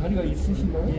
자리가 있으신가요?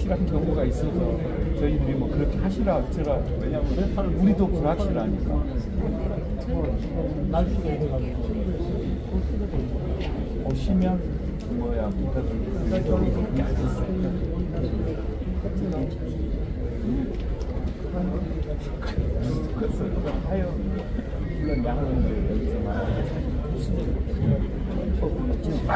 확실한 정보가 있어서 저희들이 뭐 그렇게 하시라 어쩌라. 왜냐면 우리도 불확실하니까. 오시면 뭐야 부탁을 그렇게 안 했어요. 그래서 하여 물론 양원들 여기서 말하는 지금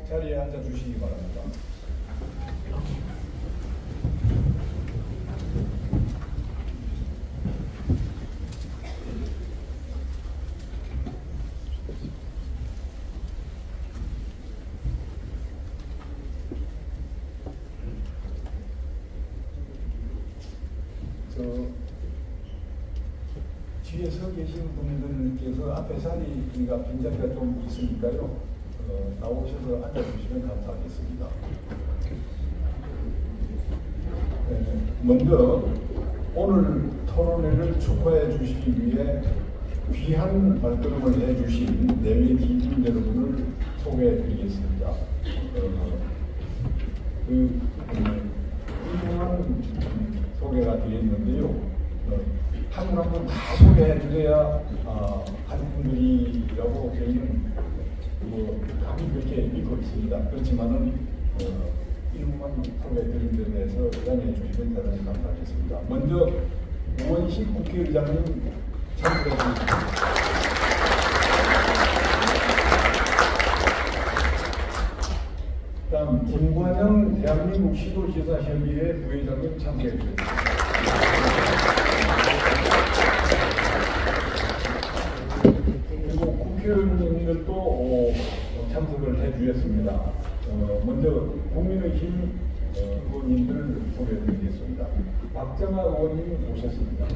자리에 앉아주시기 바랍니다. 뒤에 서 계신 분들께서 앞에 자리가 빈 자리가 좀 있으니까요. 나오셔서 앉아주시면 감사하겠습니다. 네, 먼저 오늘 토론회를 축하해 주시기 위해 귀한 발걸음을 해주신 내외 소개해드리겠습니다. 훌륭한 소개가 되어 있는데요. 한 분 한 분 다 소개해드려야 가족분들이라고 저희는 감히 그렇게 믿고 있습니다. 그렇지만은 이름만 소개해드린 데 대해서 양해해 주시면 대단히 감사하겠습니다. 먼저 우원식 국회의장님 참석해 주십니다. 다음 김관영 대한민국 시도지사협의회 부회장님 참석해 주십니다. 그리고 국회의원님들도 참석을 해주셨습니다. 먼저 국민의힘 의원님들 소개해드리겠습니다. 박정아 의원님 오셨습니다.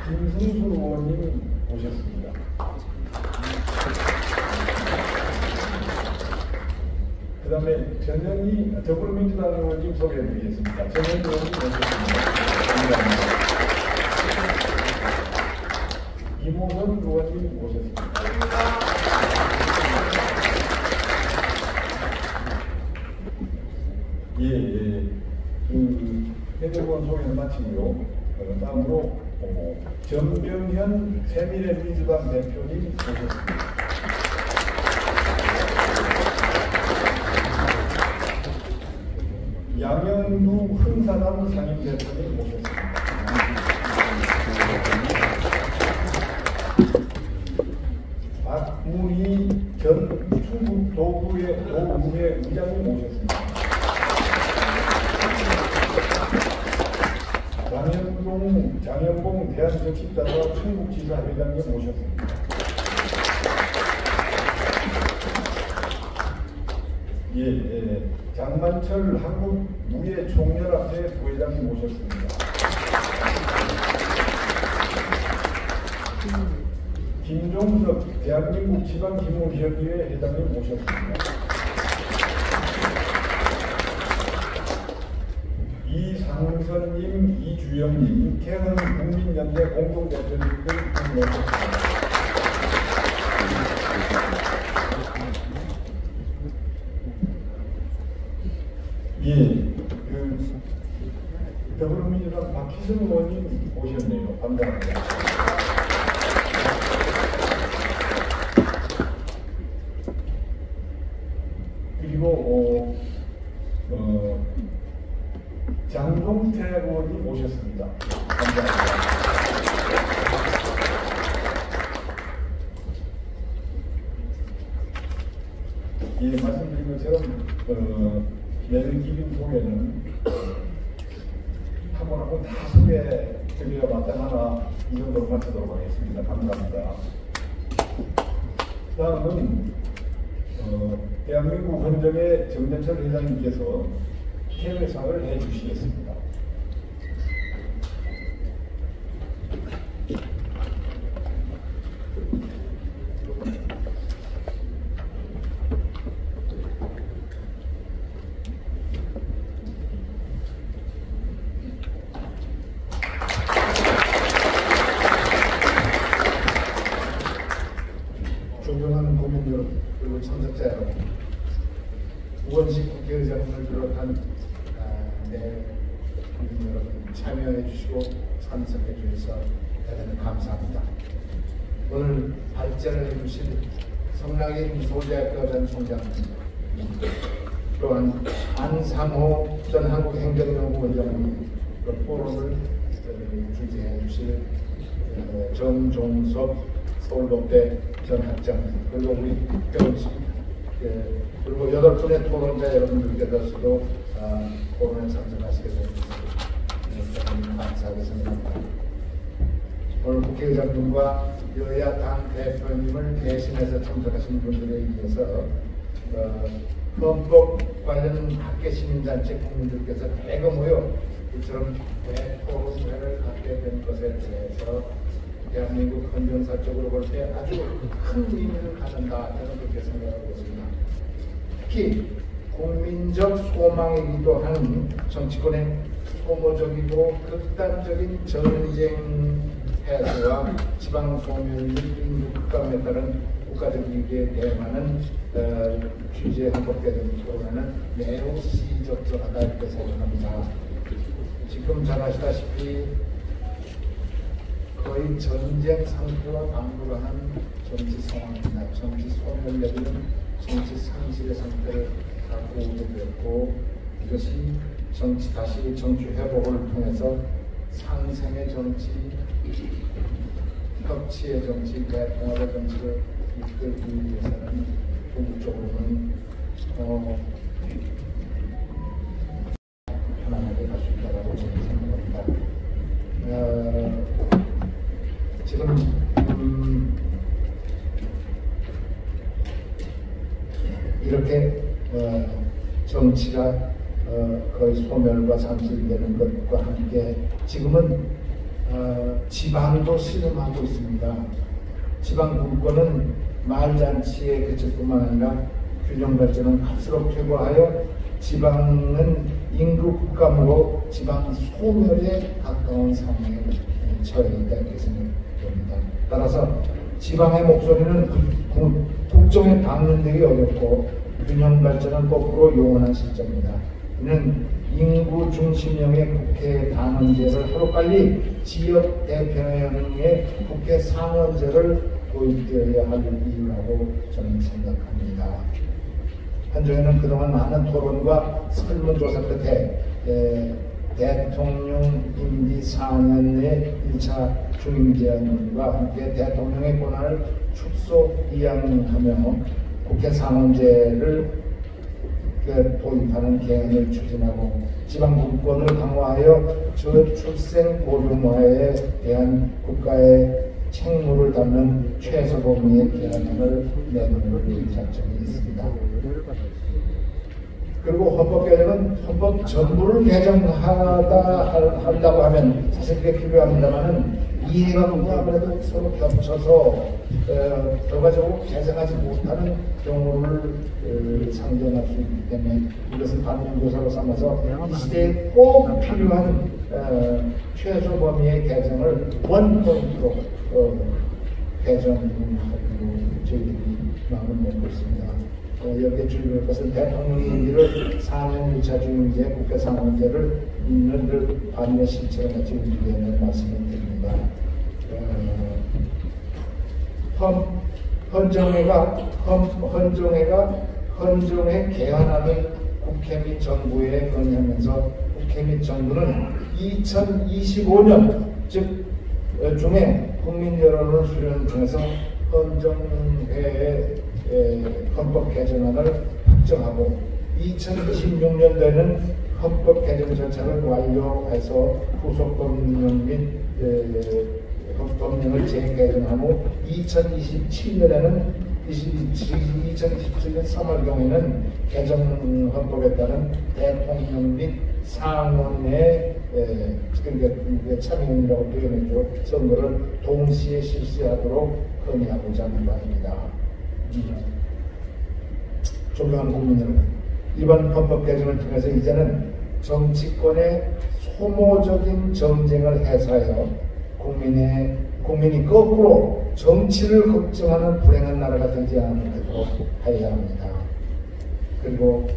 김승수 의원님 오셨습니다. 그 다음에 전현희 더불어민주당 의원님 소개해드리겠습니다. 전현희 의원님 오셨습니다. 감사합니다. 이모선 의원님 오셨습니다. 회대의원 소개는 마치고요. 다음으로 전병현 새미래민주당 대표님 오셨습니다. 양현두 흥사당 상임대표님 오셨습니다. 박문희 전 충북도의회 의장님 오셨습니다. 장현봉 대한정치자사 충북지사 회장님 오셨습니다. 장만철 한국무예총연합회 부회장님 오셨습니다. 김종석 대한민국 지방기무협의회 회장님 오셨습니다. 이상선님, 이주영님, 개헌 국민연대 공동대표님들 오셨습니다. 더불어민주당 박희승 의원님 오셨네요. 감사합니다. 그리고 장동태 의원님 오셨습니다. 감사합니다. 말씀드린 것처럼 내일기빈 소개는 한 번 한 번 다 소개해드려야 마땅하나 이 정도로 마치도록 하겠습니다. 감사합니다. 다음은 대한민국 헌정의 정전철 회장님께서 개회상을 해주시겠습니다. 존경하는 국민 여러분 그리고 참석자 여러분, 우원식 국회의장님을 비롯한 국민 여러분 참여해 주시고 참석해 주셔서 대단히 감사합니다. 오늘 발제를 해 주신 성낙인 서울대학교 전 총장님, 또한 안상호 전 한국행정연구원장님, 포럼을 주재해 주실 정종섭 서울법대 전 학장, 그리고 우리 병식, 그리고 8분의 토론자 여러분들께서도 토론에 참석하시게 되었습니다. 감사하게 생각합니다. 오늘 국회의장님과 여야 당 대표님을 대신해서 참석하신 분들에 의해서 헌법 관련 학계 시민단체 국민들께서 대거 모여 이처럼 대토론회를 갖게 된 것에 대해서 대한민국 헌정사적으로 볼 때 아주 큰 의미를 갖는다, 저는 그렇게 생각하고 있습니다. 특히 국민적 소망이기도 하는 정치권의 소모적이고 극단적인 전쟁 해소와 지방 소멸 및 인구 급감에 따른 국가적 위기에 대응하는 규제 헌법 개정 프로그램은 매우 시적절하다 이렇게 생각합니다. 지금 잘 아시다시피 거의 전쟁 상태와 방불하는 정치 상황입니다. 정치 소멸 내지는 정치 상실의 상태를 갖고 오게 되었고, 이것이 다시 정치 회복을 통해서 상생의 정치, 협치의 정치, 대통합의 정치를 이끌기 위해서는 궁극적으로는 편안하게 갈 수 있다고 저는 생각합니다. 지금 이렇게 정치가 거의 소멸과 상실되는 것과 함께 지금은 지방도 신음하고 있습니다. 지방 분권은 말잔치에 그칠 뿐만 아니라 균형 발전은 갈수록 퇴보하여 지방은 인구 국감으로 지방 소멸에 가까운 상황에 처해 있다 이렇게 생각됩니다. 따라서 지방의 목소리는 국정에 방문되기 어렵고 균형 발전은 거꾸로 요원한 실정입니다. 이는 인구 중심형의 국회 당원제를 하루빨리 지역 대표형의 국회 상원제를 도입되어야 할 이유라고 저는 생각합니다. 한정희는 그동안 많은 토론과 설문조사 끝에 대통령 임기 4년 내 1차 중임제안과 함께 대통령의 권한을 축소 이양하며 국회 상원제를 도입하는 개헌을 추진하고 지방분권을 강화하여 저출생 고령화에 대한 국가의 책무를 담는 최소 범위의 개헌안을 내놓을 작정이 있습니다. 그리고 헌법 개정은 헌법 전부를 개정하려고 하면 사실 그게 필요합니다만은 이해관계가 아무래도 서로 겹쳐서 결과적으로 개정하지 못하는 경우를 상정할 수 있기 때문에 이것은 반문교사로 삼아서 이 시대에 꼭 필요한 최소 범위의 개정을 원포인트로 개정하기로 저희들이 마음을 먹고 있습니다. 여기에 주의할 것은 대통령의 임기를 4년 1차 중임제 국회 상원제를 늘 반면 실체가 같이 움직이는 말씀을 드립니다. 헌정회가 개헌안을 국회 및 정부에 건의하면서 국회 및 정부는 2025년 즉 중에 국민 여론을 수렴 중에서 헌정회의 헌법 개정안을 확정하고 2026년도에는 헌법 개정 절차를 완료해서 후속 법령 및 법령을 재개정한 후 2027년에는 2027년 3월경에는 개정 헌법에 따른 대통령 및 상원의 참여인이라고 표현했죠. 선거를 동시에 실시하도록 건의하고자 하는 바입니다. 존경하는 국민 여러분, 이번 헌법 개정을 통해서 이제는 정치권의 소모적인 정쟁을 해소하여 국민이 거꾸로 정치를 걱정하는 불행한 나라가 되지 않도록 해야 합니다. 그리고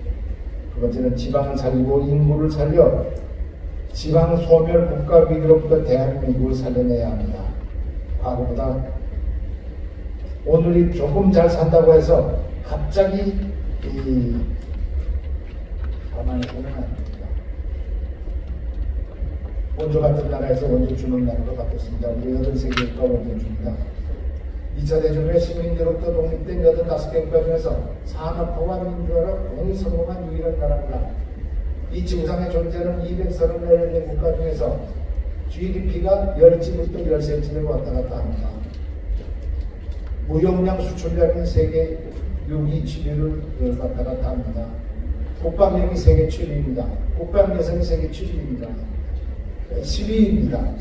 두 번째는 지방을 살리고 인구를 살려 지방 소멸 국가 위기로부터 대한민국을 살려내야 합니다. 과거보다 오늘이 조금 잘 산다고 해서 갑자기 가만히 보면 안 됩니다. 원조 같은 나라에서 원조 주는 나라로 바뀌었습니다. 우리 83개 국가 원조 줍니다. 2차 대전 후에 식민지로부터 독립된 85개 국가 중에서 산업화와 민주화로 공이 성공한 유일한 나라입니다. 이 지구상에 존재하는 234개 국가 중에서 GDP가 10지부터 13지를 왔다 갔다 합니다. 무역량 수출량이 세계 6위 7위를 왔다 갔다 합니다. 국방력이 세계 7위입니다. 국방 예산이 세계 7위입니다. 10위입니다.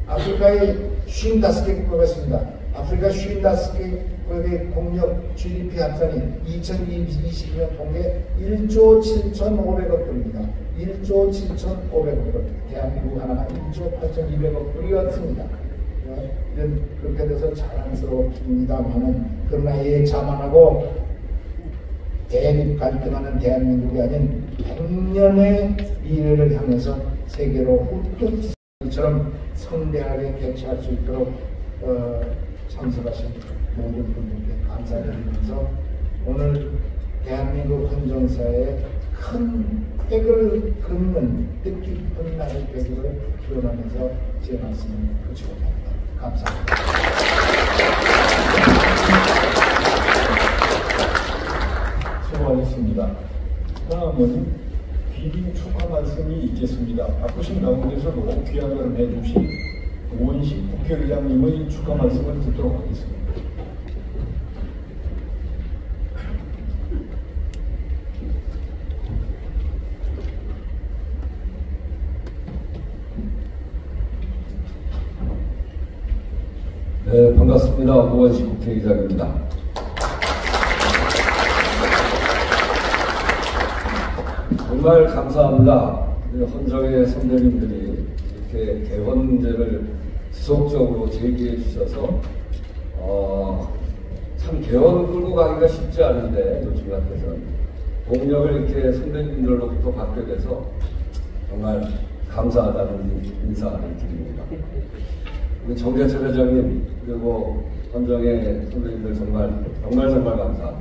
아프리카에 55개 국가가 있습니다. 아프리카 55개국의 공력 GDP 합산이 2022년 통계 1조 7,500억 불입니다. 1조 7,500억 불. 대한민국 하나가 1조 8,200억 불이었습니다. 그렇게 돼서 자랑스럽습니다만은 그러나 이 자만하고 대립 갈등하는 대한민국이 아닌 100년의 미래를 향해서 세계로 후뚝처럼 성대하게 개최할 수 있도록 참석하신 모든 분들께 감사드리면서 오늘 대한민국 헌정사에 큰 획을 긋는 뜻깊은 날이 되기를 기원하면서 제 말씀을 그치고합니다. 감사합니다. 수고하셨습니다. 다음은 귀림 축하 말씀이 있겠습니다. 바쁘신 가운데서도 귀한 걸음 해주신 오원식 국회의장님의 축하 말씀을 듣도록 하겠습니다. 네, 반갑습니다. 오원식 국회의장입니다. 정말 감사합니다. 헌정의 선배님들이 이렇게 개헌 문제를 지속적으로 제기해 주셔서 참 개헌을 끌고 가기가 쉽지 않은데 요즘 같아서는 동력을 이렇게 선배님들로부터 받게 돼서 정말 감사하다는 인사를 드립니다. 우리 정대철 회장님 그리고 헌정의 선배님들 정말 감사합니다.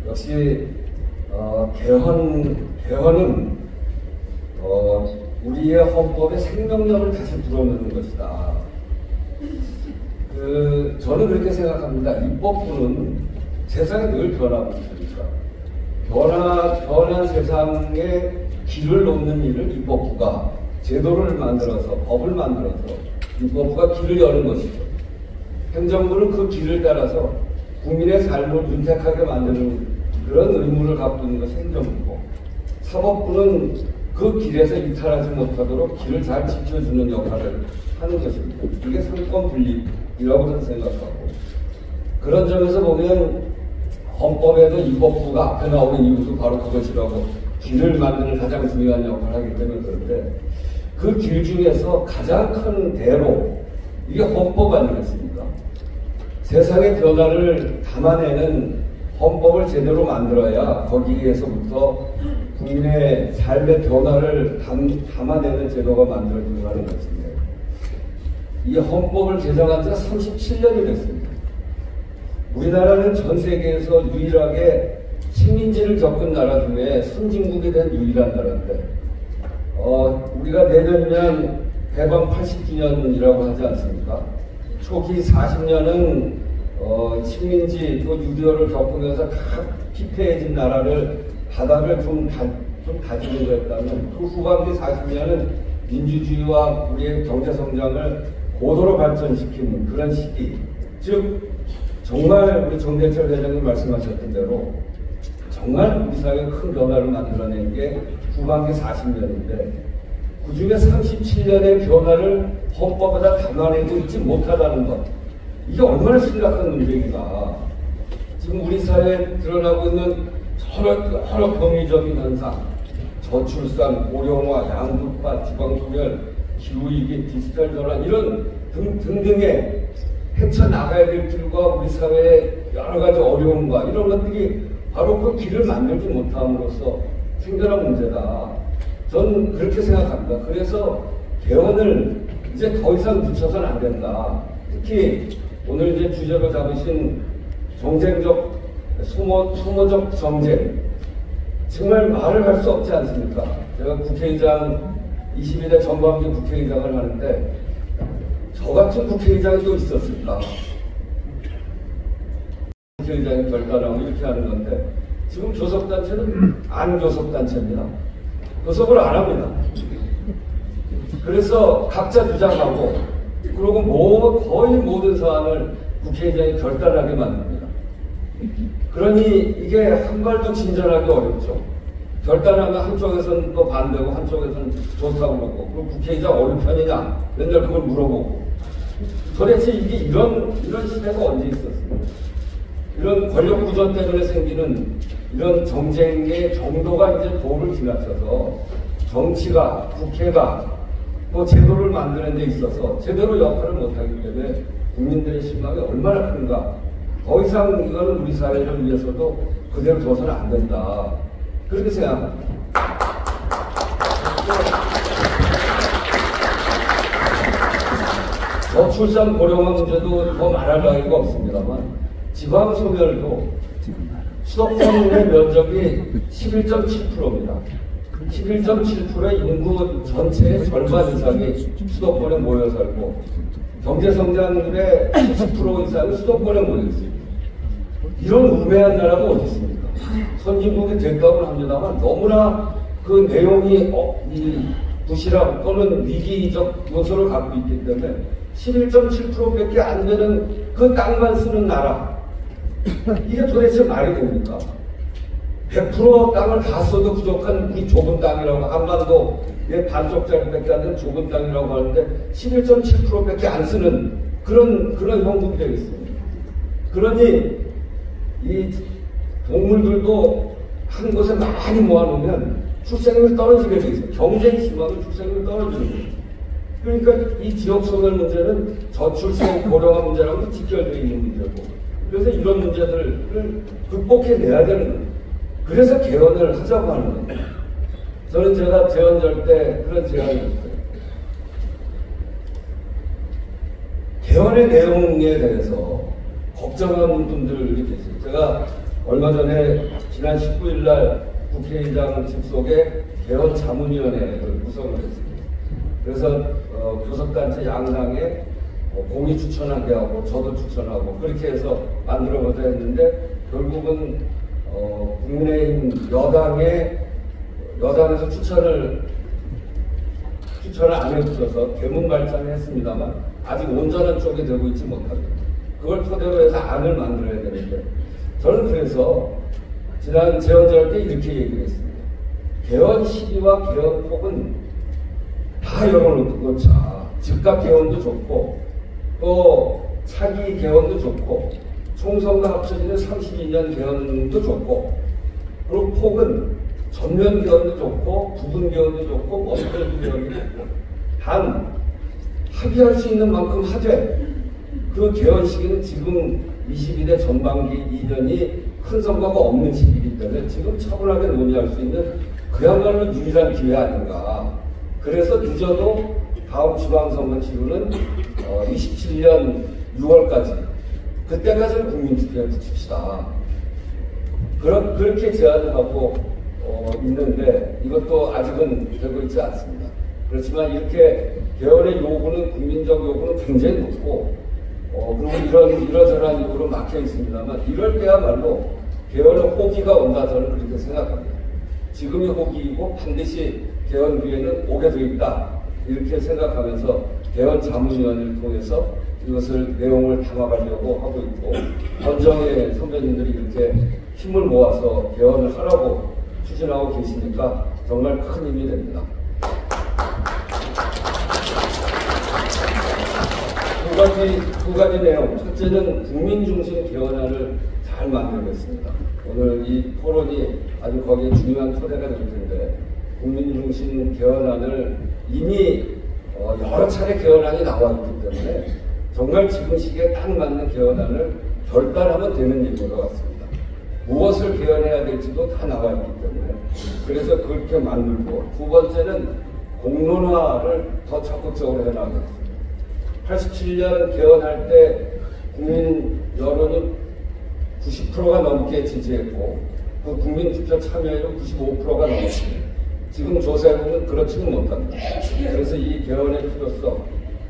역시 개헌은 우리의 헌법에 생명력을 다시 불어넣는 것이다. 저는 그렇게 생각합니다. 입법부는 세상이 늘 변하고 있으니까 변한 세상에 길을 놓는 일을 입법부가 제도를 만들어서 법을 만들어서 입법부가 길을 여는 것이죠. 행정부는 그 길을 따라서 국민의 삶을 윤택하게 만드는 그런 의무를 갖고 있는 것이 행정부고, 사법부는 그 길에서 이탈하지 못하도록 길을 잘 지켜주는 역할을 하는 것입니다. 이게 상권 분립이라고 저는 생각하고, 그런 점에서 보면 헌법에도 입법부가 앞에 나오는 이유도 바로 그것이라고, 길을 만드는 가장 중요한 역할을 하기 때문에 그런데, 그 길 중에서 가장 큰 대로 이게 헌법 아니겠습니까? 세상의 변화를 담아내는 헌법을 제대로 만들어야 거기에서부터 국민의 삶의 변화를 담아내는 제도가 만들어지는 것인데, 이 헌법을 제정한 지가 37년이 됐습니다. 우리나라는 전 세계에서 유일하게 식민지를 겪은 나라 중에 선진국이 된 유일한 나라인데, 우리가 내년이면 해방 80주년이라고 하지 않습니까? 초기 40년은 식민지 또 6.25를 겪으면서 피폐해진 나라를 바닥을 좀 다지는 거였다면, 그 후반기 40년은 민주주의와 우리의 경제 성장을 고도로 발전시킨 그런 시기, 즉 정말 우리 정대철 회장님 말씀하셨던 대로 정말 우리 사회에 큰 변화를 만들어낸 게 후반기 40년인데, 그 중에 37년의 변화를 헌법에다 담아내고 있지 못하다는 것, 이게 얼마나 심각한 문제인가. 지금 우리 사회에 드러나고 있는 여러 병리적인 현상, 저출산, 고령화, 양극화, 지방소멸, 기후위기, 디지털 전환, 이런 등등의 헤쳐나가야 될 길과 우리 사회의 여러 가지 어려움과 이런 것들이 바로 그 길을 만들지 못함으로써 생겨난 문제다. 저는 그렇게 생각합니다. 그래서 개헌을 이제 더 이상 늦춰서는 안 된다. 특히 오늘 이제 주제로 잡으신 정쟁적, 소모적 정쟁, 정말 말을 할 수 없지 않습니까? 제가 국회의장, 22대 전반기 국회의장을 하는데 저 같은 국회의장이 또 있었을까? 국회의장이 결단하고 이렇게 하는 건데, 지금 교섭단체는 안 교섭단체입니다. 교섭을 안 합니다. 그래서 각자 주장하고, 그리고 거의 모든 사안을 국회의장이 결단하게 만듭니다. 그러니 이게 한 발도 진전하기 어렵죠. 결단하면 한쪽에서는 또 반대고 한쪽에서는 좋다고 그러고, 그리고 국회의장 어느 편이냐 맨날 그걸 물어보고, 도대체 이게 이런 시대가 언제 있었습니까? 이런 권력 구조 때문에 생기는 이런 정쟁의 정도가 이제 도를 지나쳐서 정치가, 국회가 또 제도를 만드는 데 있어서 제대로 역할을 못하기 때문에 국민들의 실망이 얼마나 큰가. 더 이상 이거는 우리 사회를 위해서도 그대로 둬서는 안 된다. 그렇게 생각합니다. 저출산 고령화 문제도 더 말할 나위가 없습니다만 지방 소멸도 수도권의 면적이 11.7%입니다. 11.7%의 인구 전체의 절반 이상이 수도권에 모여 살고 경제 성장률의 70% 이상이 수도권에 모여 있습니다. 이런 우매한 나라가 어디 있습니까? 선진국이 됐다고는 합니다만 너무나 그 내용이 부실하고 또는 위기적 요소를 갖고 있기 때문에 11.7%밖에 안 되는 그 땅만 쓰는 나라, 이게 도대체 말이 됩니까? 100% 땅을 다 써도 부족한 이 좁은 땅이라고, 한반도의 반쪽짜리밖에 안 되는 좁은 땅이라고 하는데 11.7%밖에 안 쓰는 그런 형국이 되어 있습니다. 그러니 이 동물들도 한 곳에 많이 모아놓으면 출생률이 떨어지게 돼 있어요. 경쟁이 심하면 출생률이 떨어지는 거예요. 그러니까 이 지역 소멸 문제는 저출생 고령화 문제라고 직결되어 있는 문제고, 그래서 이런 문제들을 극복해내야 되는 거예요. 그래서 개헌을 하자고 하는 거예요. 저는 제가 제헌절 때 그런 제안을 했어요. 개헌의 내용에 대해서 걱정하는 분들이 계세요. 제가 얼마 전에 지난 19일 날 국회의장 직속에 개헌 자문위원회를 구성을 했습니다. 그래서 교섭단체 양당에 공의 추천하게 하고 저도 추천하고 그렇게 해서 만들어보자 했는데 결국은 국민의힘 여당에서 추천을 안 해주셔서 개문 발전을 했습니다만 아직 온전한 쪽이 되고 있지 못합니다. 그걸 토대로 해서 안을 만들어야 되는데 저는 그래서 지난 제헌절 때 이렇게 얘기를 했습니다. 개헌 시기와 개헌 폭은 다 열어놓자. 즉각 개헌도 좋고 또 차기 개헌도 좋고 총선과 합쳐지는 32년 개헌도 좋고 그리고 폭은 전면 개헌도 좋고 부분 개헌도 좋고 뭐 어떤 개헌도 좋고 단 합의할 수 있는 만큼 하되 그 개헌 시기는 지금 22대 전반기 2년이 큰 선거가 없는 시기이기 때문에 지금 차분하게 논의할 수 있는 그야말로 유일한 기회 아닌가. 그래서 늦어도 다음 지방선거 치르는 27년 6월까지 그때까지는 국민투표에 붙입시다. 그렇게 제안을 하고 있는데 이것도 아직은 되고 있지 않습니다. 그렇지만 이렇게 개헌의 요구는 국민적 요구는 굉장히 높고 그리고 이러저러한 이유로 막혀 있습니다만 이럴 때야말로 개헌의 호기가 온다 저는 그렇게 생각합니다. 지금이 호기이고 반드시 개헌 기회는 오게 돼 있다 이렇게 생각하면서 개헌 자문위원회를 통해서 이것을 내용을 담아가려고 하고 있고 권정혜 선배님들이 이렇게 힘을 모아서 개헌을 하라고 추진하고 계시니까 정말 큰 힘이 됩니다. 두 가지 내용. 첫째는 국민중심 개헌안을 잘 만들겠습니다. 오늘 이 토론이 아주 거기에 중요한 토대가 될 텐데 국민중심 개헌안을 이미 여러 차례 개헌안이 나왔기 때문에 정말 지금 시기에 딱 맞는 개헌안을 결단하면 되는 일인 것 같습니다. 무엇을 개헌해야 될지도 다 나와 있기 때문에 그래서 그렇게 만들고 두 번째는 공론화를 더 적극적으로 해나가겠습니다. 87년 개헌할 때 국민 여론이 90%가 넘게 지지했고 그 국민투표 참여율은 95%가 넘었습니다. 지금 조사해보면 그렇지는 못합니다. 그래서 이 개헌의 필요성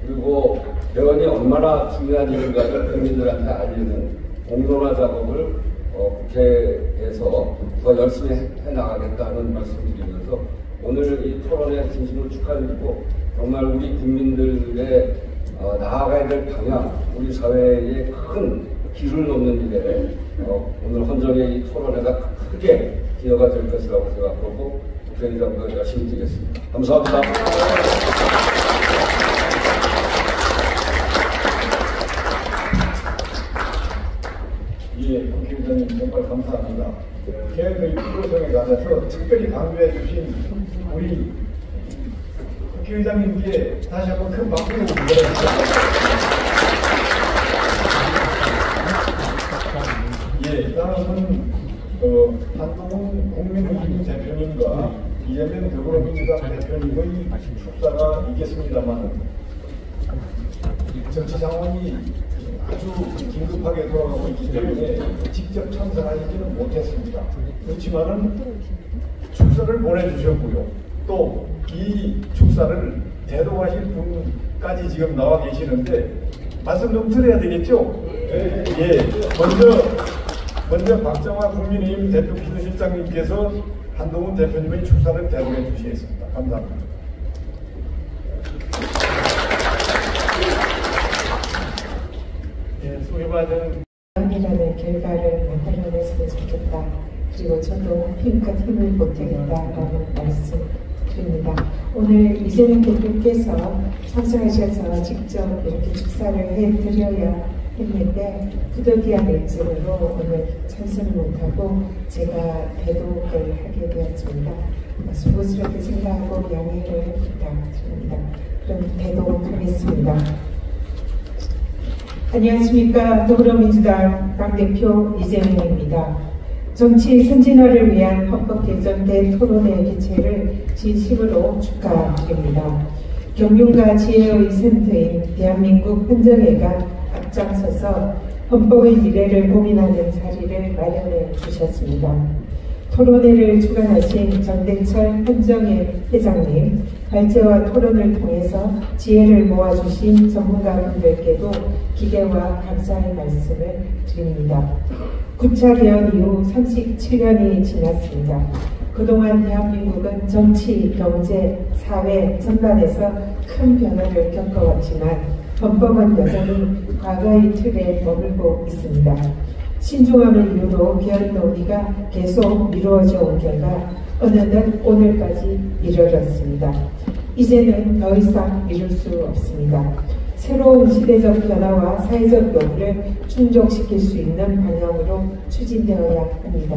그리고 개헌이 얼마나 중요한 일인가를 국민들한테 알리는 공론화 작업을 국회에서 더 열심히 해나가겠다는 말씀드리면서 오늘 이 토론에 진심으로 축하드리고 정말 우리 국민들의 나아가야 될 방향, 우리 사회에 큰 길을 놓는 일에 오늘 헌정의 이 토론회가 크게 기여가 될 것이라고 생각하고 국회의장도 열심히 뛰겠습니다. 감사합니다. 예, 국회의장님 정말 감사합니다. 개헌의 필요성에 관해서 특별히 강조해 주신 우리 피의장님께 다시 한번 큰 박수 부탁드립니다. 예, 다음은 한동훈 국민의힘 대표님과 이재명 더불어민주당 대표님의 축사가 있겠습니다만 정치 상황이 아주 긴급하게 돌아가고 있기 때문에 직접 참석하시지는 못했습니다. 그렇지만은 축사를 보내주셨고요. 또 이 축사를 대동하실 분까지 지금 나와 계시는데 말씀 좀 드려야 되겠죠? 예. 먼저 박정화 국민의힘 대표 비서실장님께서 한동훈 대표님의 축사를 대동해 주시겠습니다. 감사합니다. 예, 소개받은 이라는 결과를 만들어냈으면 좋겠다. 그리고 저도 힘껏 힘을 보태겠다라는 말씀 드립니다. 오늘 이재명 대표께서 참석하셔서 직접 이렇게 축사를 해드려야 했는데 부득이한 일정으로 오늘 참석을 못하고 제가 대독을 하게 되었습니다. 수고스럽게 생각하고 양해를 부탁드립니다. 그럼 대독하겠습니다. 안녕하십니까. 더불어민주당 당대표 이재명입니다. 정치 선진화를 위한 헌법 개정 대토론회 개최를 진심으로 축하드립니다. 경륜과 지혜의 센터인 대한민국 헌정회가 앞장서서 헌법의 미래를 고민하는 자리를 마련해 주셨습니다. 토론회를 주관하신 정대철 헌정회 회장님, 발제와 토론을 통해서 지혜를 모아주신 전문가분들께도 기대와 감사의 말씀을 드립니다. 9차 개헌 이후 37년이 지났습니다. 그동안 대한민국은 정치, 경제, 사회 전반에서 큰 변화를 겪어왔지만 헌법은 여전히 과거의 틀에 머물고 있습니다. 신중함을 이유로 개헌 논의가 계속 미루어져 온 결과 어느덧 오늘까지 이르렀습니다. 이제는 더 이상 미룰 수 없습니다. 새로운 시대적 변화와 사회적 요구를 충족시킬 수 있는 방향으로 추진되어야 합니다.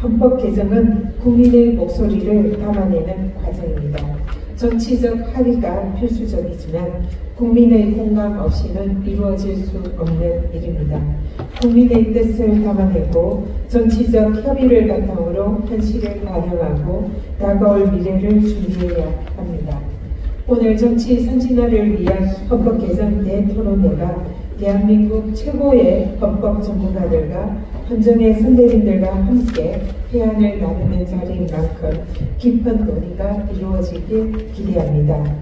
헌법 개정은 국민의 목소리를 담아내는 과정입니다. 정치적 합의가 필수적이지만 국민의 공감 없이는 이루어질 수 없는 일입니다. 국민의 뜻을 담아내고 정치적 협의를 바탕으로 현실을 반영하고 다가올 미래를 준비해야 합니다. 오늘 정치 선진화를 위한 헌법 개정 대토론회가 대한민국 최고의 헌법 전문가들과 헌정의 선배님들과 함께 해안을 나누는 자리인 만큼 깊은 논의가 이루어지길 기대합니다.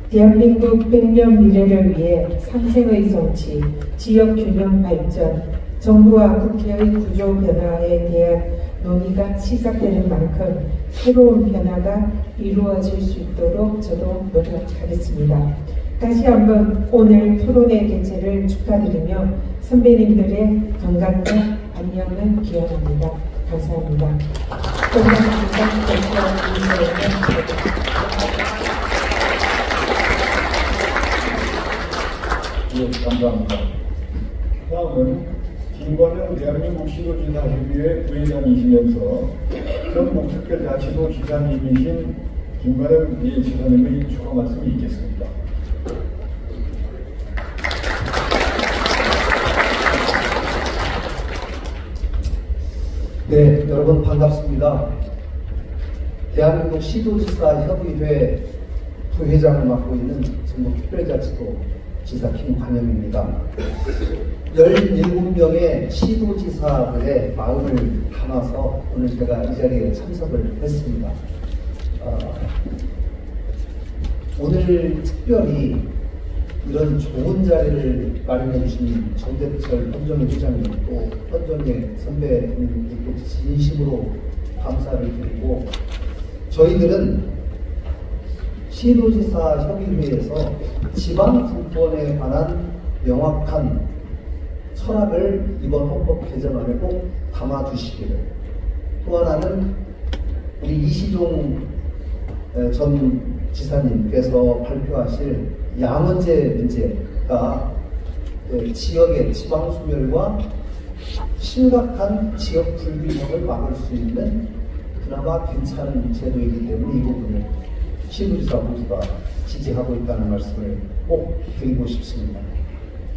대한민국 100년 미래를 위해 상생의 정치, 지역균형 발전, 정부와 국회의 구조 변화에 대한 논의가 시작되는 만큼 새로운 변화가 이루어질 수 있도록 저도 노력하겠습니다. 다시 한번 오늘 토론회 개최를 축하드리며 선배님들의 건강과 안녕을 기원합니다. 감사합니다. 예, 감사합니다. 다음은 김관영 대한민국 시도지사협의회 부회장이시면서 전 목석결자치도 지사님이신 김관영 지사님의 추가 말씀이 있겠습니다. 네, 여러분 반갑습니다. 대한민국 시도지사협의회 부회장을 맡고 있는 전북특별자치도 지사 김관영입니다. 17명의 시도지사들의 마음을 담아서 오늘 제가 이 자리에 참석을 했습니다. 오늘 특별히 이런 좋은 자리를 마련해 주신 정대철 헌정회 회장님 또 헌정회 선배님께 진심으로 감사를 드리고, 저희들은 시도지사 협의회에서 지방 분권에 관한 명확한 철학을 이번 헌법 개정안에 꼭 담아주시기를, 또 하나는 우리 이시종 전 지사님께서 발표하실 양원제 문제가 지역의 지방 소멸과 심각한 지역 불균형을 막을 수 있는 그나마 괜찮은 제도이기 때문에 이 부분을 시도지사 모두가 지지하고 있다는 말씀을 꼭 드리고 싶습니다.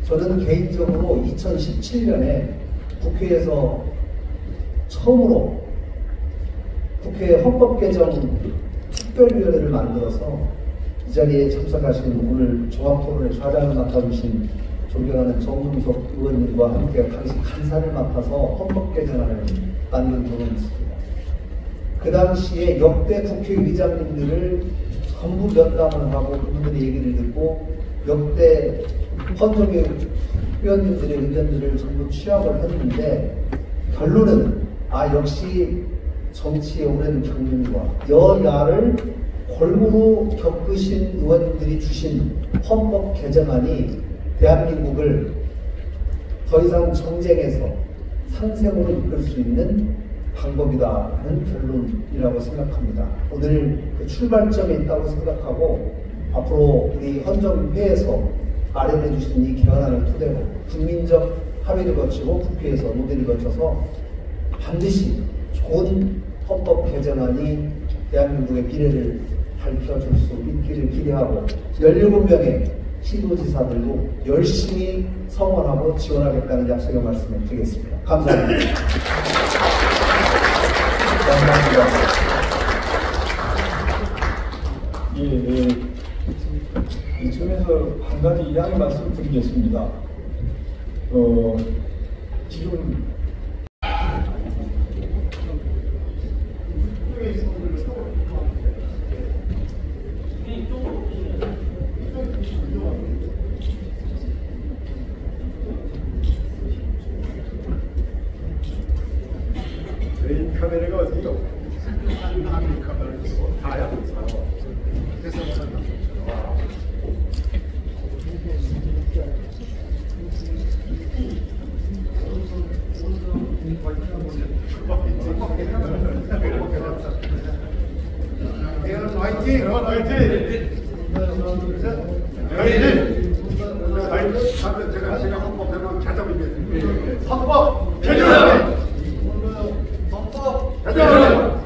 저는 개인적으로 2017년에 국회에서 처음으로 국회 헌법개정 특별위원회를 만들어서 이 자리에 참석하신 오늘 종합토론회 좌장을 맡아주신 존경하는 정금석 의원님과 함께 당시 간사를 맡아서 헌법 개정안을 만든 적은 있습니다. 그 당시에 역대 국회의장님들을 전부 면담을 하고 그분들의 얘기를 듣고 역대 헌정의 의원님들의 의견들을 전부 취합을 했는데 결론은 역시 정치의 오랜 경륜과 여야를 골고루 겪으신 의원님들이 주신 헌법 개정안이 대한민국을 더 이상 정쟁에서 상생으로 이끌 수 있는 방법이다는 결론이라고 생각합니다. 오늘 그 출발점에 있다고 생각하고 앞으로 우리 헌정회에서 마련해 주신 이 개헌안을 토대로 국민적 합의를 거치고 국회에서 논의를 거쳐서 반드시 좋은 헌법 개정안이 대한민국의 미래를 밝혀줄 수 있기를 기대하고 17명의 시도지사들도 열심히 성원하고 지원하겠다는 약속의 말씀을 드리겠습니다. 감사합니다. 감사합니다. 이쯤에서 한 가지 이야기 말씀드리겠습니다. 지금 메인 카메라가 어디요? 카메라를 다야. 제가 헌법대로 찾아보겠습니다. 헌법 개정! 헌법 개정!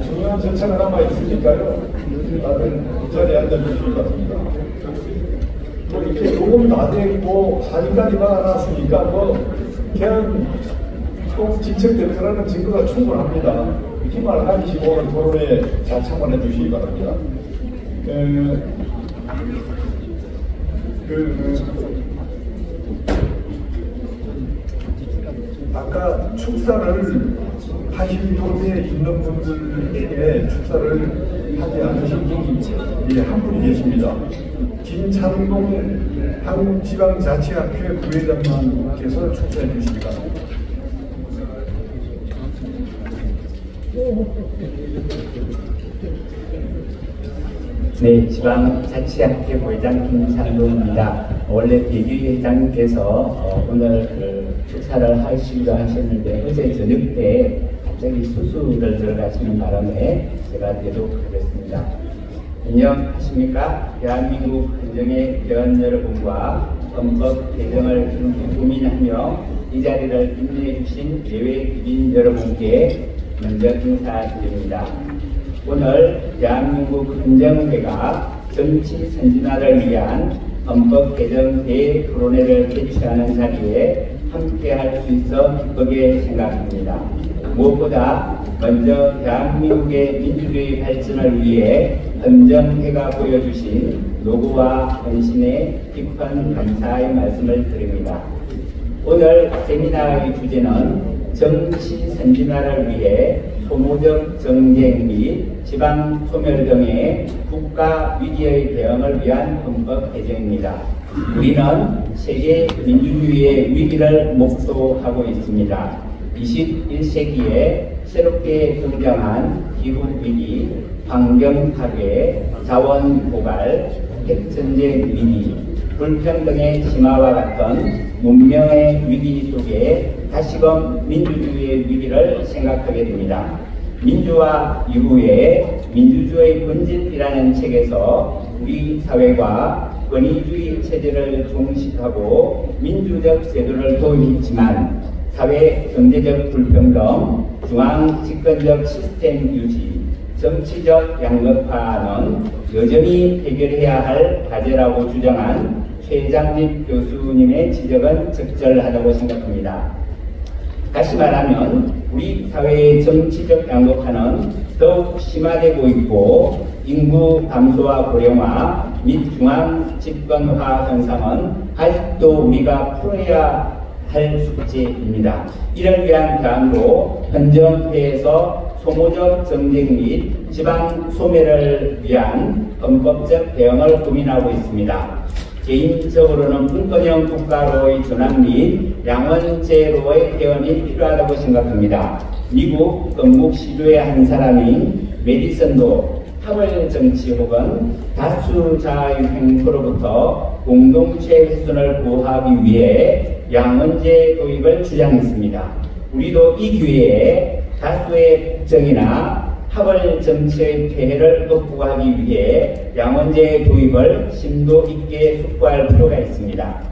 중요한 절차가 남아 있으니까요. 다들 이 자리에 앉아주실 것 같습니다. 뭐 이렇게 녹음 다 돼 있고 사진까지 박아놨으니까 개헌 꼭 지척될 거라는 증거가 충분합니다. 힘을 가지시고 오늘 토론에 잘 참관해 주시기 바랍니다. 아까 축사를 하신 곳에 있는 분들에게 축사를 하지 않으신 분이 한 분이 계십니다. 김창동 한국지방자치학회 부회장님께서 축사해 주십니다. 네, 지방자치학회 부회장 김창동입니다. 원래 배규희 회장님께서 오늘 축사를 하시기로 하셨는데 어제 저녁 때 갑자기 수술을 들어가시는 바람에 제가 대독하겠습니다. 안녕하십니까? 대한민국 헌정의 회원 여러분과 헌법 개정을 깊이 고민하며 이 자리를 빛내해 주신 예외 기빈 여러분께 먼저 인사드립니다. 오늘 대한민국 헌정회가 정치 선진화를 위한 헌법 개정 대토론회를 개최하는 자리에 함께할 수 있어 기쁘게 생각합니다. 무엇보다 먼저 대한민국의 민주주의 발전을 위해 헌정회가 보여주신 노고와 헌신에 깊은 감사의 말씀을 드립니다. 오늘 세미나의 주제는 정치 선진화를 위해 소모적 정쟁 및 지방 소멸 등의 국가 위기의 대응을 위한 헌법 개정입니다. 우리는 세계 민주주의의 위기를 목도하고 있습니다. 21세기에 새롭게 등장한 기후위기, 환경파괴, 자원고갈, 핵전쟁 위기, 불평등의 심화와 같은 문명의 위기 속에 다시금 민주주의의 위기를 생각하게 됩니다. 민주화 이후에 민주주의의 본질이라는 책에서 우리 사회가 권위주의 체제를 종식하고 민주적 제도를 도입했지만 사회 경제적 불평등, 중앙 집권적 시스템 유지, 정치적 양극화는 여전히 해결해야 할 과제라고 주장한 최장립 교수님의 지적은 적절하다고 생각합니다. 다시 말하면 우리 사회의 정치적 양극화는 더욱 심화되고 있고 인구 감소와 고령화 및 중앙 집권화 현상은 아직도 우리가 풀어야 할 숙제입니다. 이를 위한 대안으로 헌정회에서 소모적 정쟁 및 지방 소멸을 위한 헌법적 대응을 고민하고 있습니다. 개인적으로는 분권형 국가로의 전환 및 양원제로의 개헌이 필요하다고 생각합니다. 미국 건국 시주의 한 사람인 메디슨도 타월 정치 혹은 다수 자유행포로부터 공동체 훼손을 보호하기 위해 양원제 도입을 주장했습니다. 우리도 이 기회에 다수의 국정이나 타월 정치의 폐해를 극복하기 위해 양원제 도입을 심도 있게 숙고할 필요가 있습니다.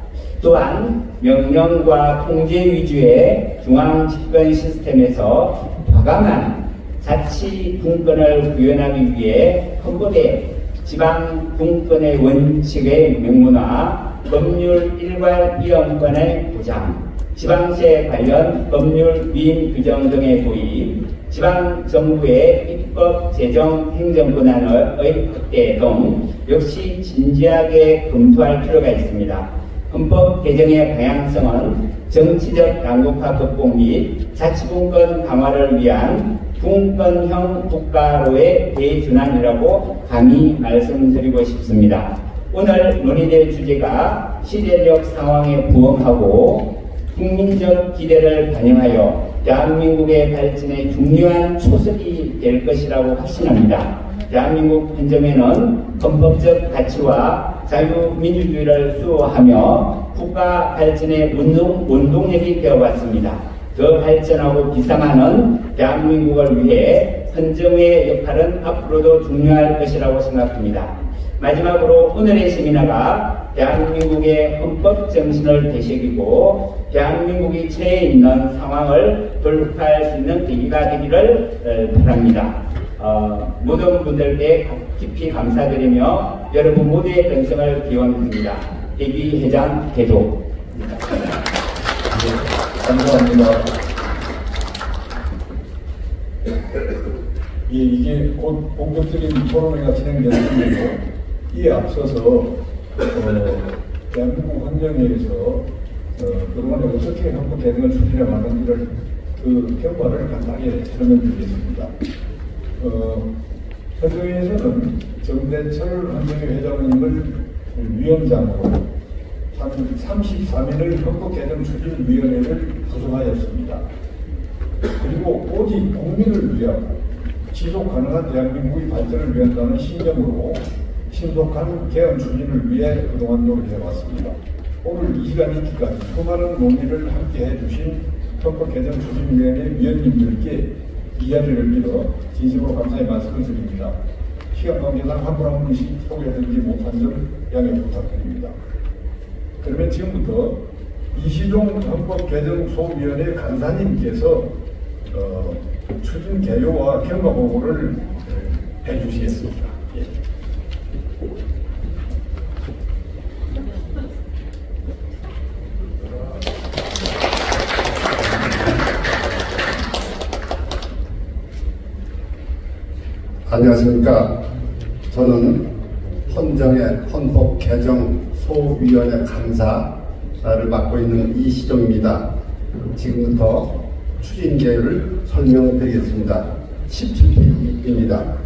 또한 명령과 통제 위주의 중앙 집권 시스템에서 과감한 자치 분권을 구현하기 위해 헌법에 지방 분권의 원칙의 명문화, 법률 일괄 이용권의 보장, 지방세 관련 법률 위임 규정 등의 도입, 지방정부의 입법, 재정, 행정 권한의 확대 등 역시 진지하게 검토할 필요가 있습니다. 헌법 개정의 방향성은 정치적 양극화 극복 및 자치분권 강화를 위한 분권형 국가로의 대준환이라고 감히 말씀드리고 싶습니다. 오늘 논의될 주제가 시대적 상황에 부응하고 국민적 기대를 반영하여 대한민국의 발전에 중요한 초석이 될 것이라고 확신합니다. 대한민국 헌정에는 헌법적 가치와 자유민주주의를 수호하며 국가 발전의 원동력이 되어왔습니다. 더 발전하고 비상하는 대한민국을 위해 헌정의 역할은 앞으로도 중요할 것이라고 생각합니다. 마지막으로 오늘의 세미나가 대한민국의 헌법 정신을 되새기고 대한민국이 처해 있는 상황을 돌파할 수 있는 계기가 되기를 바랍니다. 모든 분들께 깊이 감사드리며 여러분 모두의 건승을 기원합니다. 대기회장 대도입니다. 감사합니다. 이게 곧 본격적인 토론회가 진행되는데요. 이에 앞서서 대한민국 헌정회에서 그동안에 어떻게 헌법 개정을 추진해 왔는지를 그 결과를 간단하게 설명드리겠습니다. 헌정회에서는 정대철 헌정회 회장님을 위원장으로 33인의 헌법 개정 추진위원회를 구성하였습니다. 그리고 오직 국민을 위하고 지속 가능한 대한민국의 발전을 위한다는 신념으로 신속한 개헌 추진을 위해 그동안 노력해 왔습니다. 오늘 이 시간이 있기까지 수많은 논의를 함께 해주신 헌법 개정 추진위원회 위원님들께 이 자리를 빌어 진심으로 감사의 말씀을 드립니다. 시간 관계상 한 분 한 분씩 소개해드리지 못한 점 양해 부탁드립니다. 그러면 지금부터 이시종 헌법개정소위원회 간사님께서 추진 개요와 결과 보고를 해주시겠습니다. 예. 안녕하십니까. 저는 헌정의 헌법개정소위원회 간사를 맡고 있는 이시종입니다. 지금부터 추진 계획을 설명드리겠습니다. 17페이지입니다.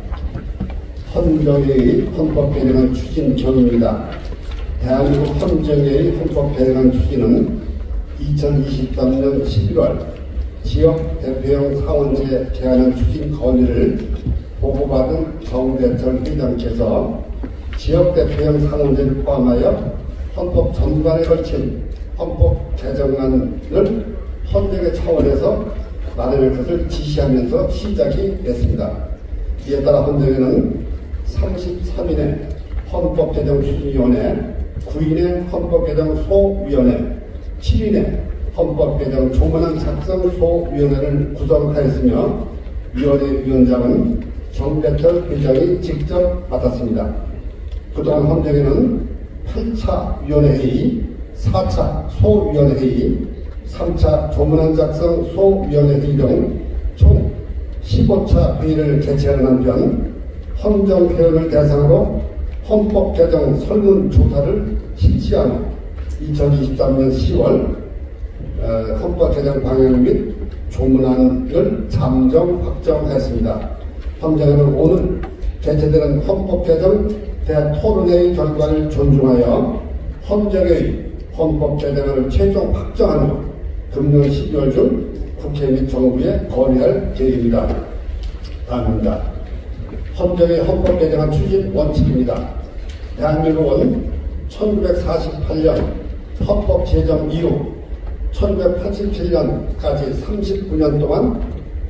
헌정회의 헌법개정안 추진 경입니다. 대한민국 헌정회의 헌법개정안 추진은 2023년 11월 지역 대표형 상원제 개헌안 추진 건의를 보고받은 정대철 회장께서 지역대표형 상원제를 포함하여 헌법 전반에 걸친 헌법 개정안을 헌정의 차원에서 마련할 것을 지시하면서 시작이 됐습니다. 이에 따라 헌정에는 33인의 헌법개정추진위원회, 9인의 헌법개정소위원회, 7인의 헌법개정 조문안 작성소위원회를 구성하였으며 위원회 위원장은 정대철 회장이 직접 맡았습니다. 그동안 헌정에는 8차 위원회회의, 4차 소위원회회의, 3차 조문안 작성 소위원회회의 등 총 15차 회의를 개최하는 한편 헌정회원을 대상으로 헌법 개정 설문조사를 실시한 후 2023년 10월 헌법 개정 방향 및 조문안을 잠정 확정했습니다. 헌정회는 오늘 개최되는 헌법 개정 대토론회의 결과를 존중하여 헌정회의 헌법 개정을 최종 확정한 후 금년 12월 중 국회 및 정부에 건의할 계획입니다. 다음입니다. 헌정의 헌법 개정안 추진 원칙입니다. 대한민국은 1948년 헌법 제정 이후 1987년까지 39년 동안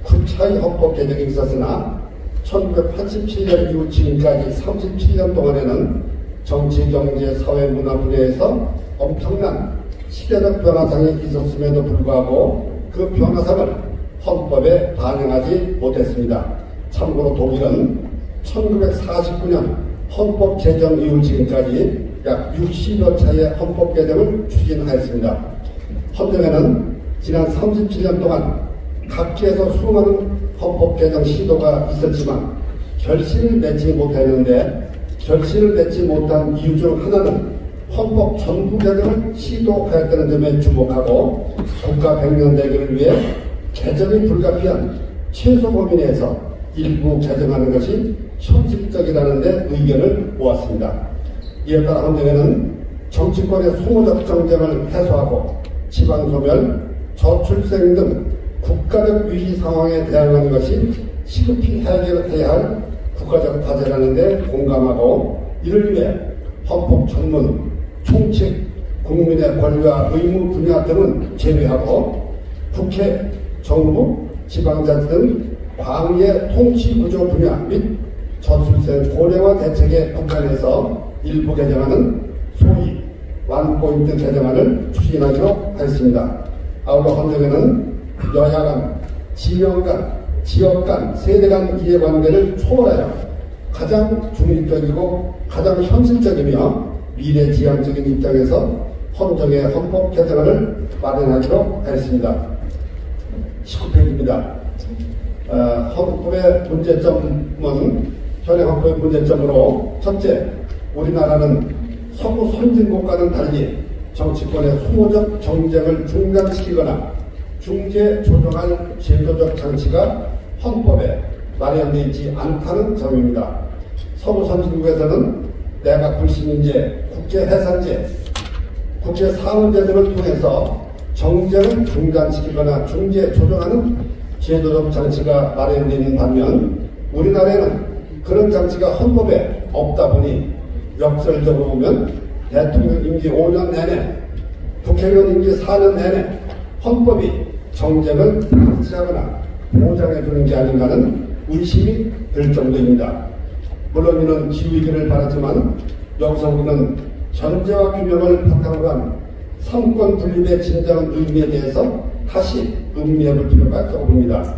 9차의 헌법 개정이 있었으나 1987년 이후 지금까지 37년 동안에는 정치, 경제, 사회, 문화 분야에서 엄청난 시대적 변화상이 있었음에도 불구하고 그 변화상을 헌법에 반영하지 못했습니다. 참고로 독일은 1949년 헌법 제정 이후 지금까지 약 60여 차의 헌법 개정을 추진하였습니다. 헌정에는 지난 37년 동안 각지에서 수많은 헌법 개정 시도가 있었지만 결실을 맺지 못했는데 결실을 맺지 못한 이유 중 하나는 헌법 전부 개정을 시도하였다는 점에 주목하고 국가 백년대계를 위해 개정이 불가피한 최소 범위 내에서 일부 개정하는 것이 현실적이라는 데 의견을 모았습니다. 이에 따라 헌정에는 정치권의 소모적 정쟁을 해소하고 지방소멸, 저출생 등 국가적 위기 상황에 대응하는 것이 시급히 해결해야 할 국가적 과제라는 데 공감하고 이를 위해 헌법 전문, 총칙, 국민의 권리와 의무 분야 등은 제외하고 국회, 정부, 지방자치 등 광의 통치구조 분야 및 저출생 고령화 대책에 국한해서 일부 개정안은 소위 원포인트 개정안을 추진하기로 하였습니다. 아울러 헌정에는 여야 간, 진영 간, 지역 간, 세대 간 이해관계를 초월하여 가장 중립적이고 가장 현실적이며 미래지향적인 입장에서 헌정의 헌법 개정안을 마련하기로 하였습니다. 19페이지입니다. 헌법의 문제점은 현행 헌법의 문제점으로 첫째, 우리나라는 서구 선진국과는 달리 정치권의 소모적 정쟁을 중단시키거나 중재 조정할 제도적 장치가 헌법에 마련되어 있지 않다는 점입니다. 서구 선진국에서는 내각 불신인제, 국회 해산제, 국회 상원제 등을 통해서 정쟁을 중단시키거나 중재 조정하는 제도적 장치가 마련되어 있는 반면 우리나라에는 그런 장치가 헌법에 없다 보니 역설적으로 보면 대통령 임기 5년 내내, 국회의원 임기 4년 내내 헌법이 정쟁을 방치하거나 보장해주는 게 아닌가는 의심이 들 정도입니다. 물론 이는 기후이기를 바랐지만 여기서 우리는 전제와 균형을 바탕으로 한 삼권 분립의 진정한 의미에 대해서 다시 음미해볼 필요가 있다고 봅니다.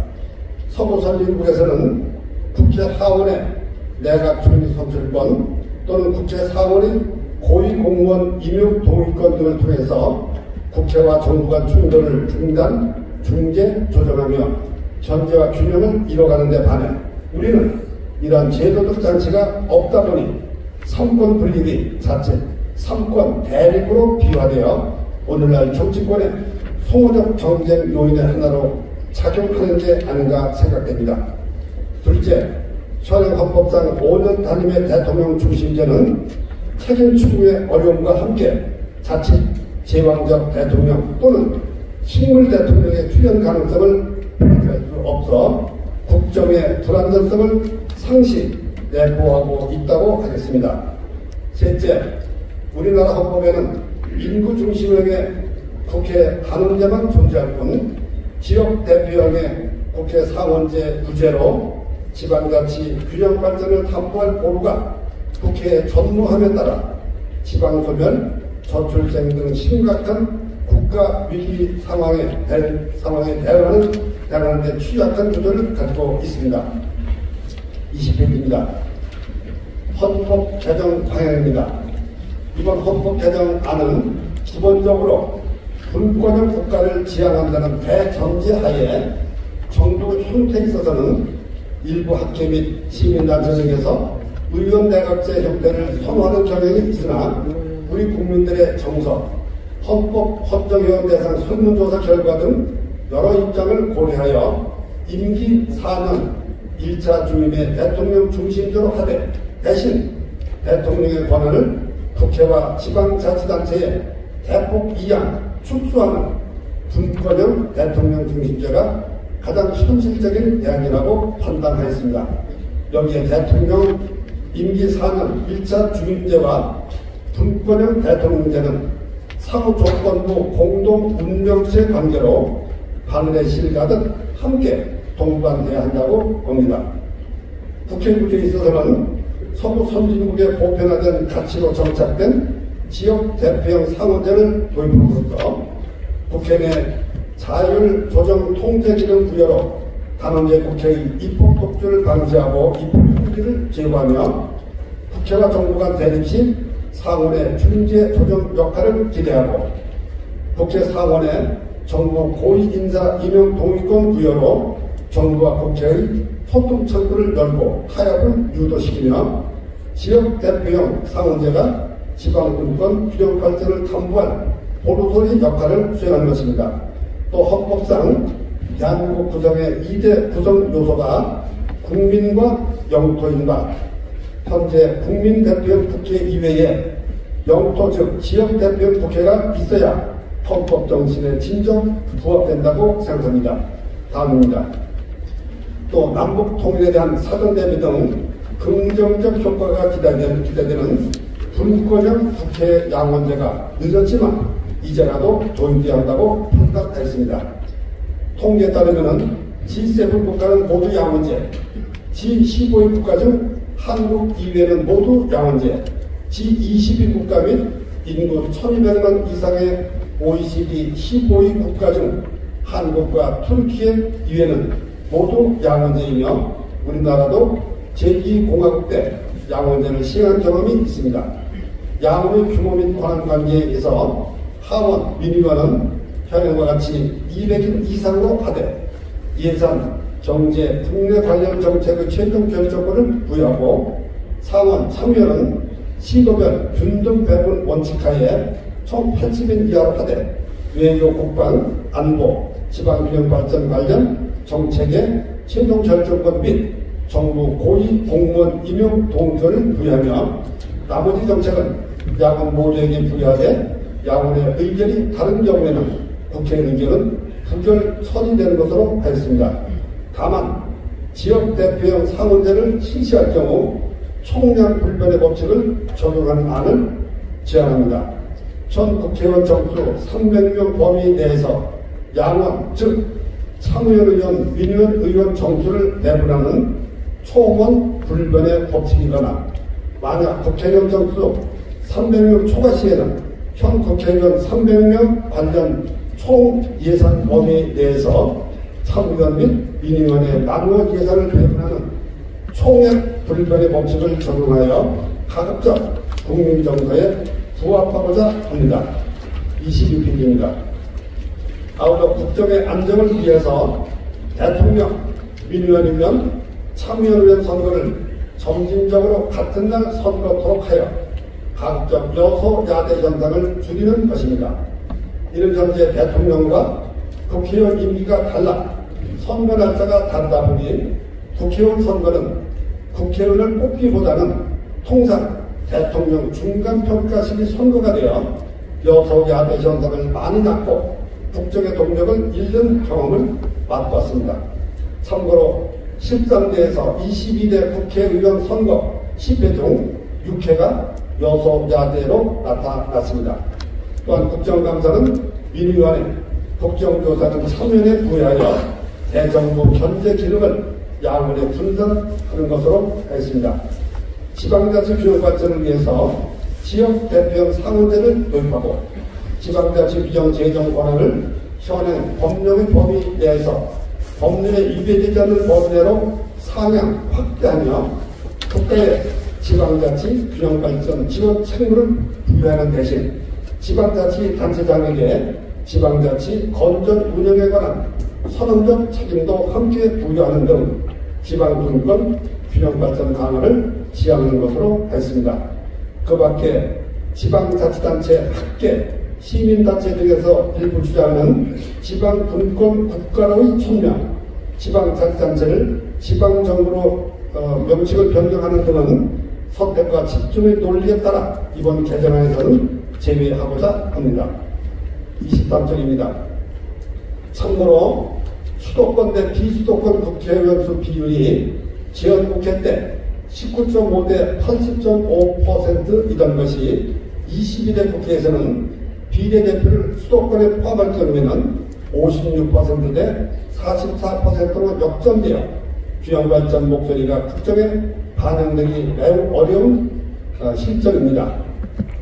서구 선진국에서는 국회 하원의 내각 총리 선출권 또는 국회 상원의 고위공무원 임용 동의권 등을 통해서 국회와 정부 간 충돌을 중단, 중재, 조정하며 전제와 균형을 이뤄가는 데 반해 우리는 이러한 제도적 장치가 없다 보니 삼권 분립이 자칫 삼권 대립으로 비화되어 오늘날 정치권의 소모적 정쟁 요인의 하나로 작용하는 게 아닌가 생각됩니다. 둘째, 현행 헌법상 5년 단임의 대통령 중심제는 책임 추구의 어려움과 함께 자칫 제왕적 대통령 또는 식물 대통령의 출현 가능성을 배제할 수 없어 국정의 불안전성을 상시 내포하고 있다고 하겠습니다. 셋째, 우리나라 헌법에는 인구 중심형의 국회 단원제만 존재할 뿐 지역 대표형의 국회 상원제 부재로 지방자치 균형 발전을 담보할 보루가 국회에 전무함에 따라 지방소멸, 저출생 등 심각한 국가 위기 상황에 대응하는 데 취약한 구조를 가지고 있습니다. 20페이지입니다. 헌법 개정 방향입니다. 이번 헌법 개정안은 기본적으로 분권형 국가를 지향한다는 대전제하에 정부 형태에 있어서는 일부 학회 및 시민단체 등에서 의원 내각제 형태를 선호하는 경향이 있으나 우리 국민들의 정서, 헌법 헌정위원 대상 설문조사 결과 등 여러 입장을 고려하여 임기 4년 1차 중임의 대통령 중심제로 하되 대신 대통령의 권한을 국회와 지방자치단체에 대폭 이양, 축소하는 분권형 대통령 중심제가 가장 현실적인 대안이라고 판단하였습니다. 여기에 대통령 임기 4년 1차 중임제와 분권형 대통령제는 상호 조건부 공동 운명체 관계로 하늘에 실가듯 함께 동반해야 한다고 봅니다. 국회 구조에 있어서는 서구 선진국의 보편화된 가치로 정착된 지역 대표형 상원제를 도입함으로써 국회 내 자율 조정 통제 기능 부여로 단원제 국회의 입법 독주를 방지하고 입법 품질을 제고하며 국회와 정부 간 대립 시 상원의 중재 조정 역할을 기대하고 국회 상원의 정부 고위 인사 임용 동의권 부여로 정부와 국회의 소통 창구를 열고 타협을 유도시키며 지역 대표형 상원제가 지방분권 균형 발전을 담보할 보루소리 역할을 수행하는 것입니다. 또 헌법상 대한민국 구성의 2대 구성 요소가 국민과 영토인과 현재 국민대표형 국회 이외에 영토 즉 지역대표형 국회가 있어야 헌법 정신에 진정 부합된다고 생각합니다. 다음입니다. 또 남북 통일에 대한 사전 대비 등 긍정적 효과가 기대되는 분권형 국회 양원제가 늦었지만 이제라도 도입되어야 한다고 판단하였습니다. 통계에 따르면 G7 국가는 모두 양원제, G15위 국가 중 한국 이외에는 모두 양원제, G20위 국가 및 인구 1200만 이상의 OECD 15위 국가 중 한국과 터키 이외에는 모두 양원제이며 우리나라도 제2공화국 때 양원제를 시행한 경험이 있습니다. 양원의 규모 및 권한관계에서 하원, 민의원은 현행과 같이 200인 이상으로 하되 예산, 경제, 국내 관련 정책의 최종 결정권을 부여하고 상원, 참여는 시도별 균등 배분 원칙하에 총 80인 이하로 하되 외교, 국방, 안보, 지방균형 발전 관련 정책의 최종 결정권 및 정부 고위 공무원 임용 동의권을 부여하며 나머지 정책은 양원 모두에게 부여하되 양원의 의견이 다른 경우에는 국회 의견은 부결 처리되는 것으로 하였습니다. 다만 지역 대표형 상원제를 실시할 경우 총량 불변의 법칙을 적용하는 안을 제안합니다. 전 국회의원 정수 300명 범위 내에서 양원 즉 참의원 의원, 민의원 의원 정수를 내분하는 초원 불변의 법칙이거나 만약 국회의원 정수 300명 초과 시에는 현 국회의원 300명 관련 총 예산 범위 내에서 참의원 및 민의원의 나누어 예산을 배분하는 총액 불변의 법칙을 적용하여 가급적 국민 정서에 부합하고자 합니다. 22페이지입니다. 아울러 국정의 안정을 위해서 대통령, 민의원이면 참의원 선거를 점진적으로 같은 날 선거토록 하여 가급적 여소야대 현상을 줄이는 것입니다. 이런 현재 대통령과 국회의원 임기가 달라 선거 날짜가 다르다 보니 국회의원 선거는 국회의원을 뽑기보다는 통상 대통령 중간평가식의 선거가 되어 여소야대 현상을 많이 낳고 국정의 동력을 잃는 경험을 맛봤습니다. 참고로 13대에서 22대 국회의원 선거 10회 중 6회가 여소야대로 나타났습니다. 또한 국정감사는 민의원의 국정조사는 참여에 부여하여 대정부 견제 기능을 양원에 분산하는 것으로 하였습니다. 지방자치 균형 발전을 위해서 지역 대표형 상원제를 도입하고 지방자치 규정 제정 권한을 현행 법령의 범위 내에서 법률에 위배되지 않는 범위 내로 상향 확대하며 국가의 지방자치 균형 발전 지원 책무를 부여하는 대신 지방자치 단체장에게 지방자치 건전 운영에 관한 선언적 책임도 함께 부여하는 등 지방분권 균형 발전 강화를 지향하는 것으로 했습니다. 그 밖에 지방자치단체 학계 시민단체 등에서 일부 주장하는 지방분권 국가로의 천명, 지방자치단체를 지방정부로 명칭을 변경하는 등은 선택과 집중의 논리에 따라 이번 개정안에서는 제외하고자 합니다. 23쪽입니다. 참고로 수도권 대 비수도권 국회의원 수 비율이 지연국회 때 19.5대 80.5%이던 것이 22대 국회에서는 비례대표를 수도권에 포함할 경우에는 56%대 44%로 역전되어 균형발전 목소리가 국정에 반영되기 매우 어려운 실정입니다.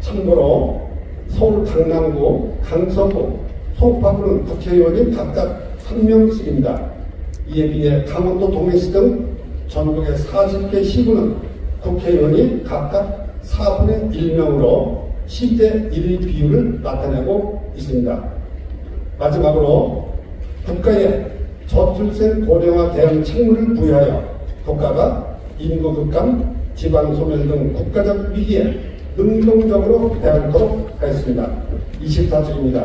참고로 서울 강남구, 강서구, 송파구는 국회의원이 각각 3명씩입니다. 이에 비해 강원도 동해시 등 전국의 40개 시구는 국회의원이 각각 4분의 1명으로 10대 1의 비율을 나타내고 있습니다. 마지막으로 국가의 저출생 고령화 대응 책무를 부여하여 국가가 인구 급감, 지방 소멸 등 국가적 위기에 능동적으로 대응하도록 하였습니다. 24쪽입니다.